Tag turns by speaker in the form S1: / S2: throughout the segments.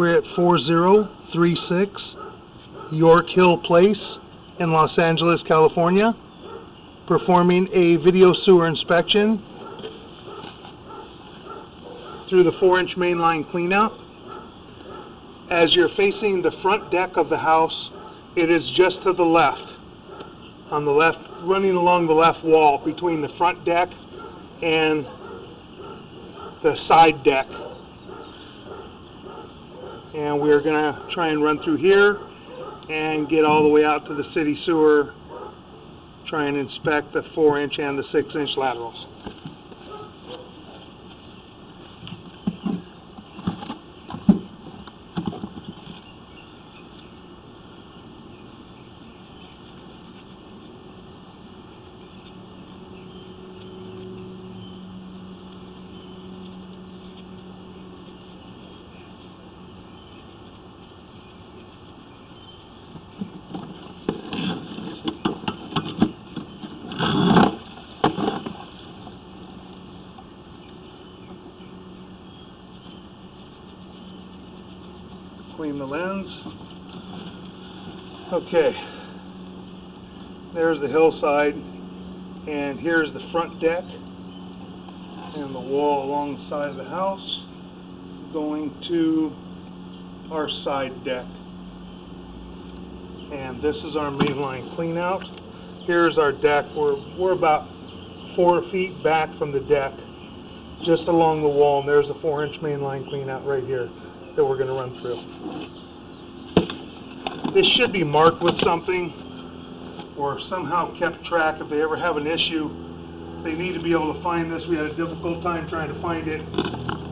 S1: We're at 4036 York Hill Place in Los Angeles, California, performing a video sewer inspection through the 4-inch mainline cleanout. As you're facing the front deck of the house, it is just to the left, on the left, running along the left wall between the front deck and the side deck. And we're going to try and run through here and get all the way out to the city sewer, try and inspect the 4-inch and the 6-inch laterals. Clean the lens. Okay, there's the hillside, and here's the front deck and the wall along the side of the house going to our side deck. And this is our mainline clean out. Here's our deck. We're about 4 feet back from the deck, just along the wall, and there's a 4-inch mainline clean out right here that we're going to run through. This should be marked with something or somehow kept track. If they ever have an issue, they need to be able to find this. We had a difficult time trying to find it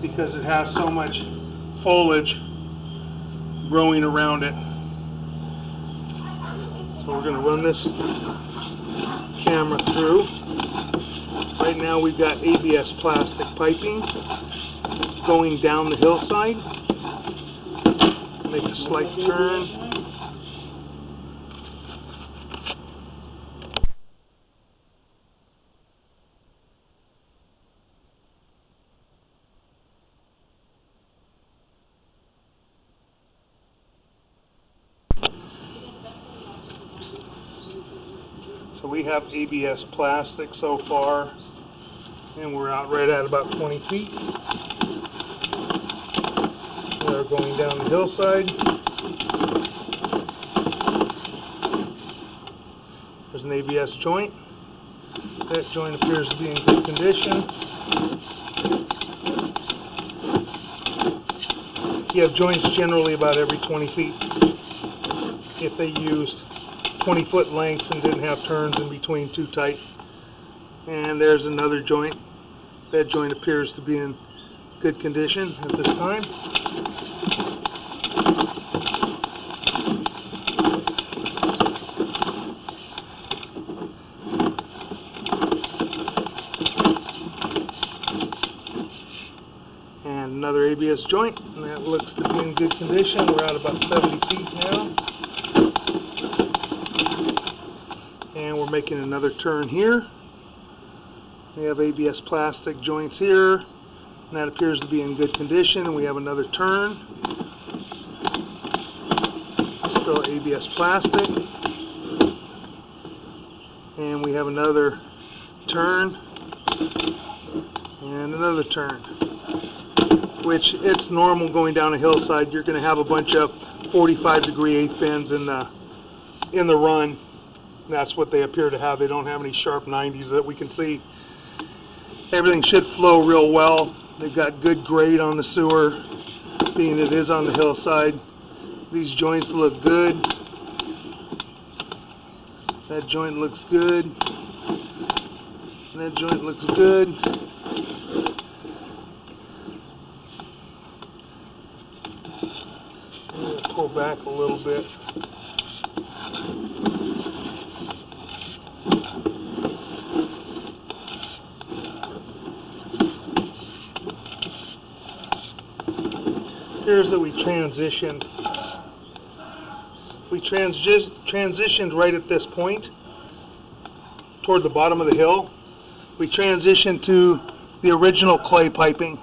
S1: because it has so much foliage growing around it. So we're going to run this camera through. Right now we've got ABS plastic piping going down the hillside. Make a slight turn. So we have ABS plastic so far, and we're out right at about 20 feet. We're going down the hillside. There's an ABS joint. That joint appears to be in good condition. You have joints generally about every 20 feet. If they used 20-foot lengths and didn't have turns in between too tight. And there's another joint. That joint appears to be in good condition at this time. And another ABS joint, and that looks to be in good condition. We're at about 70 feet now. And we're making another turn here. We have ABS plastic joints here, and that appears to be in good condition. And we have another turn. Still ABS plastic. And we have another turn. And another turn. Which, it's normal going down a hillside. You're going to have a bunch of 45-degree eighth bends in the run. That's what they appear to have. They don't have any sharp 90s that we can see. Everything should flow real well. They've got good grade on the sewer, being it is on the hillside. These joints look good. That joint looks good. That joint looks good. I'm going to pull back a little bit. Here's that we transitioned. We transitioned right at this point toward the bottom of the hill. We transitioned to the original clay piping.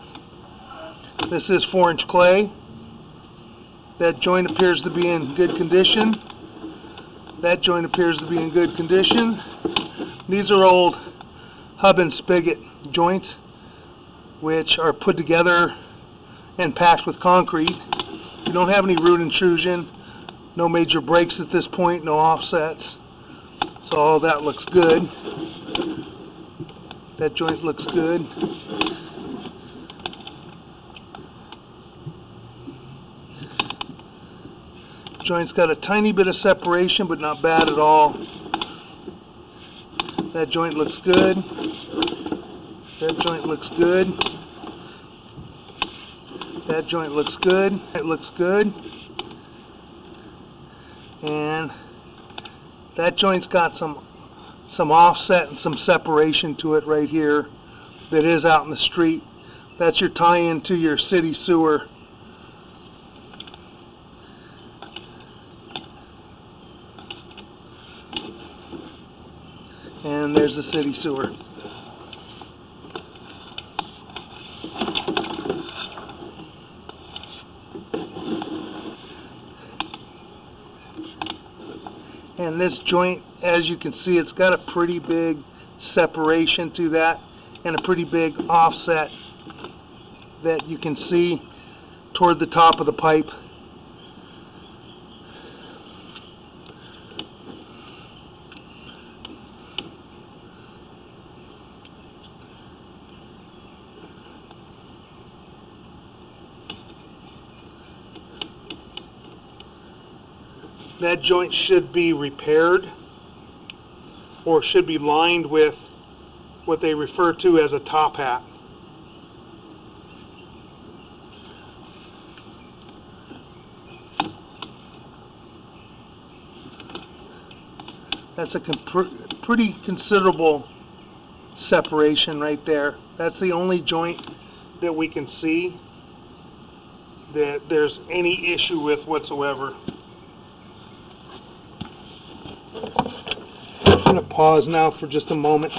S1: This is 4-inch clay. That joint appears to be in good condition. That joint appears to be in good condition. These are old hub and spigot joints which are put together and packed with concrete. You don't have any root intrusion, no major breaks at this point, no offsets. So all that looks good. That joint looks good. Joint's got a tiny bit of separation, but not bad at all. That joint looks good. That joint looks good. That joint looks good. It looks good. And that joint's got some offset and some separation to it right here that is out in the street. That's your tie-in to your city sewer. And there's the city sewer. And this joint, as you can see, it's got a pretty big separation to that and a pretty big offset that you can see toward the top of the pipe. That joint should be repaired or should be lined with what they refer to as a top hat. That's a pretty considerable separation right there. That's the only joint that we can see that there's any issue with whatsoever. I'm going to pause now for just a moment.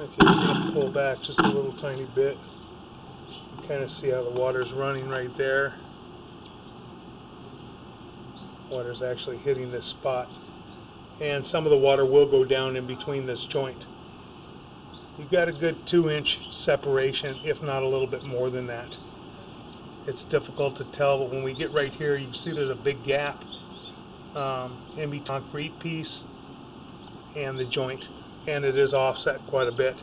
S1: Okay, we're going to pull back just a little tiny bit. Kind of see how the water's running right there. Water's actually hitting this spot. And some of the water will go down in between this joint. You've got a good 2-inch separation, if not a little bit more than that. It's difficult to tell, but when we get right here, you can see there's a big gap in between the concrete piece and the joint, and it is offset quite a bit.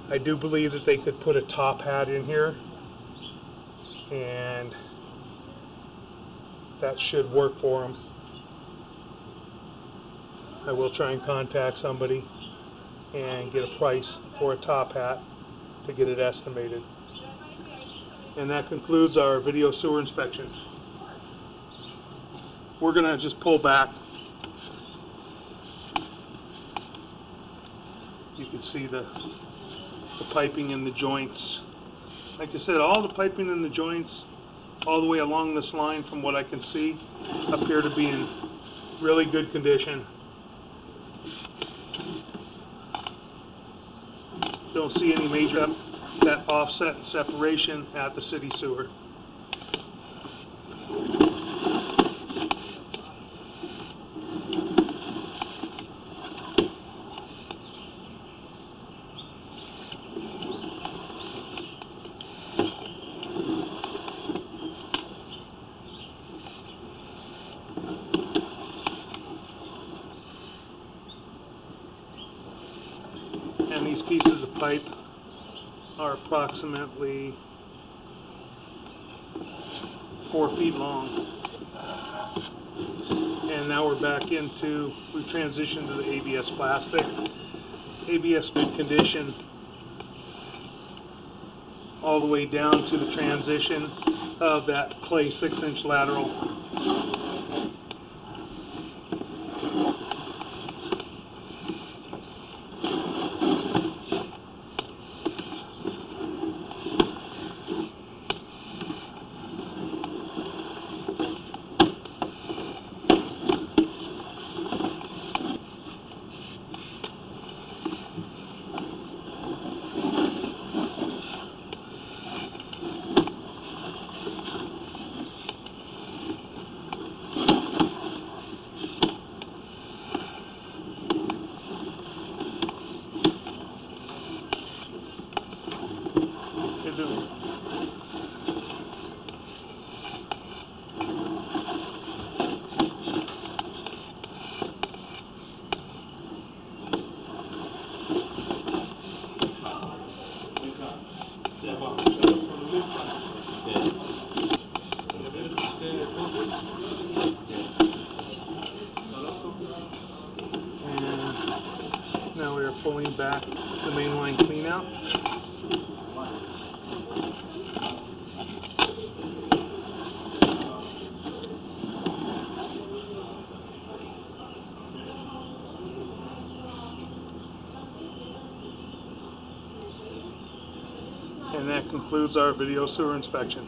S1: I do believe that they could put a top hat in here, and that should work for them. I will try and contact somebody and get a price for a top hat to get it estimated. And that concludes our video sewer inspection. We're going to just pull back. You can see the piping in the joints. Like I said, all the piping in the joints all the way along this line, from what I can see, appear to be in really good condition. Don't see any major that offset and separation at the city sewer. And these pieces of pipe are approximately 4 feet long. And now we're back into, we've transitioned to the ABS plastic. ABS good condition all the way down to the transition of that clay 6-inch lateral. Now we are pulling back the main line clean out. And that concludes our video sewer inspection.